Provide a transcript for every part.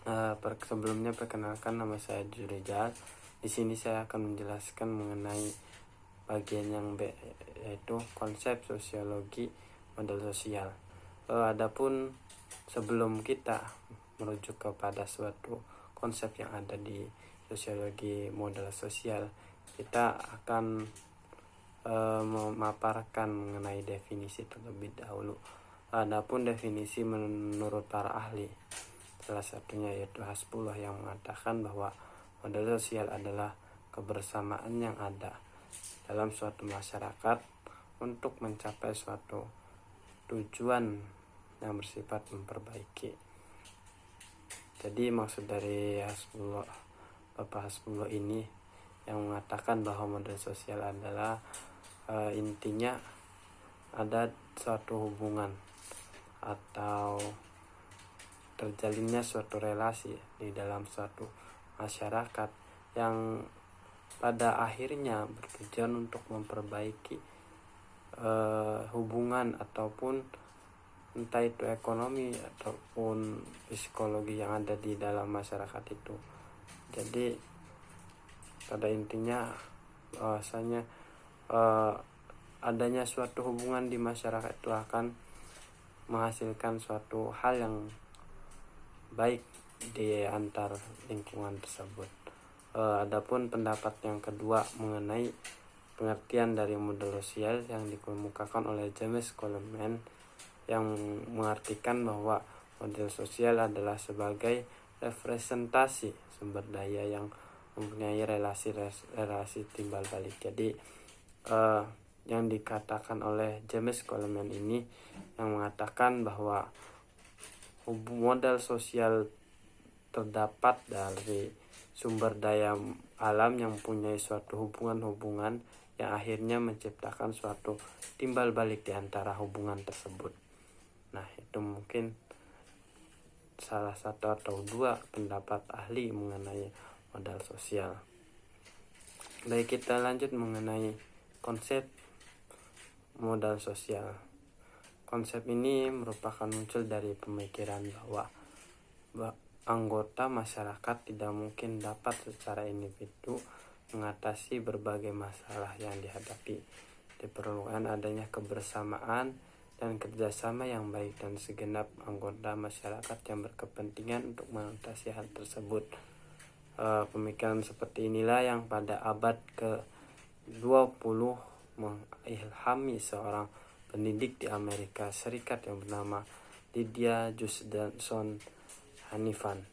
Sebelumnya perkenalkan, nama saya Jurijal. Di sini saya akan menjelaskan mengenai bagian yang B, yaitu konsep sosiologi model sosial. Adapun sebelum kita merujuk kepada suatu konsep yang ada di sosiologi model sosial, kita akan memaparkan mengenai definisi terlebih dahulu. Adapun definisi menurut para ahli, salah satunya yaitu Hasbullah, yang mengatakan bahwa model sosial adalah kebersamaan yang ada dalam suatu masyarakat untuk mencapai suatu tujuan yang bersifat memperbaiki. Jadi maksud dari Bapak Hasbullah ini yang mengatakan bahwa model sosial adalah intinya ada suatu hubungan atau terjalinnya suatu relasi di dalam suatu masyarakat yang pada akhirnya bertujuan untuk memperbaiki hubungan ataupun entah itu ekonomi ataupun psikologi yang ada di dalam masyarakat itu. Jadi pada intinya bahwasanya adanya suatu hubungan di masyarakat itu akan menghasilkan suatu hal yang baik di antar lingkungan tersebut. Adapun pendapat yang kedua mengenai pengertian dari model sosial yang dikemukakan oleh James Coleman, yang mengartikan bahwa model sosial adalah sebagai representasi sumber daya yang mempunyai relasi timbal balik. Jadi yang dikatakan oleh James Coleman ini yang mengatakan bahwa modal sosial terdapat dari sumber daya alam yang mempunyai suatu hubungan-hubungan yang akhirnya menciptakan suatu timbal balik di antara hubungan tersebut. Nah, itu mungkin salah satu atau dua pendapat ahli mengenai modal sosial. Baik, kita lanjut mengenai konsep modal sosial. Konsep ini merupakan muncul dari pemikiran bahwa anggota masyarakat tidak mungkin dapat secara individu mengatasi berbagai masalah yang dihadapi. Diperlukan adanya kebersamaan dan kerjasama yang baik dan segenap anggota masyarakat yang berkepentingan untuk mengatasi hal tersebut. Pemikiran seperti inilah yang pada abad ke-20 mengilhami seorang pendidik di Amerika Serikat yang bernama Lydia Johnson Hanifan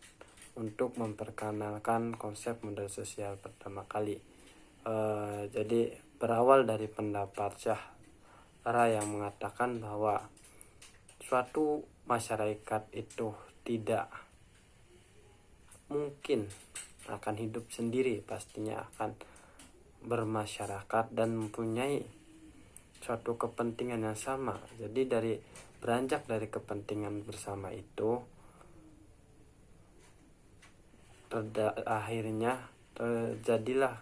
untuk memperkenalkan konsep model sosial pertama kali. Jadi berawal dari pendapat Shahra yang mengatakan bahwa suatu masyarakat itu tidak mungkin akan hidup sendiri, pastinya akan bermasyarakat dan mempunyai suatu kepentingan yang sama. Jadi beranjak dari kepentingan bersama itu, akhirnya terjadilah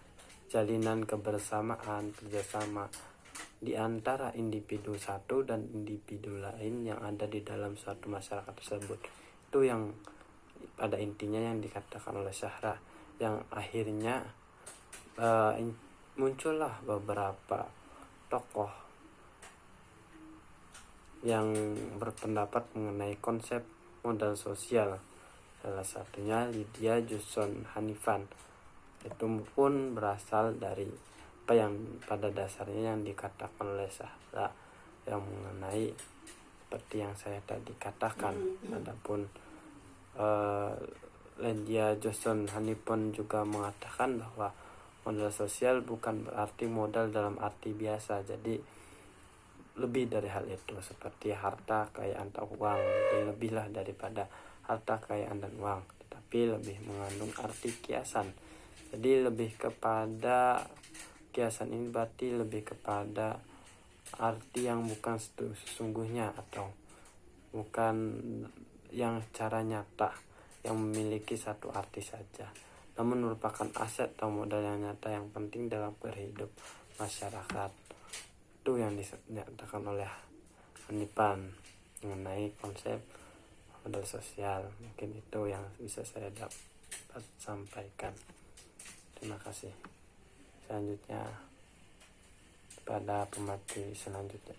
jalinan kebersamaan, kerjasama di antara individu satu dan individu lain yang ada di dalam suatu masyarakat tersebut. Itu yang pada intinya yang dikatakan oleh Shahra, yang akhirnya muncullah beberapa tokoh yang berpendapat mengenai konsep modal sosial. Salah satunya Lydia Johnson Hanifan. Itu pun berasal dari apa yang pada dasarnya yang dikatakan oleh Shahra yang mengenai seperti yang saya tadi katakan. Adapun Lydia Johnson Hanifan juga mengatakan bahwa modal sosial bukan berarti modal dalam arti biasa. Jadi lebih dari hal itu, seperti harta, kekayaan atau uang. Jadi lebihlah daripada harta, kekayaan dan uang, tetapi lebih mengandung arti kiasan. Jadi lebih kepada kiasan ini berarti lebih kepada arti yang bukan sesungguhnya atau bukan yang secara nyata yang memiliki satu arti saja, namun merupakan aset atau modal yang nyata yang penting dalam berhidup masyarakat. Itu yang dinyatakan oleh Hanifan mengenai konsep modal sosial. Mungkin itu yang bisa saya dapat sampaikan. Terima kasih. Selanjutnya pada pemateri selanjutnya.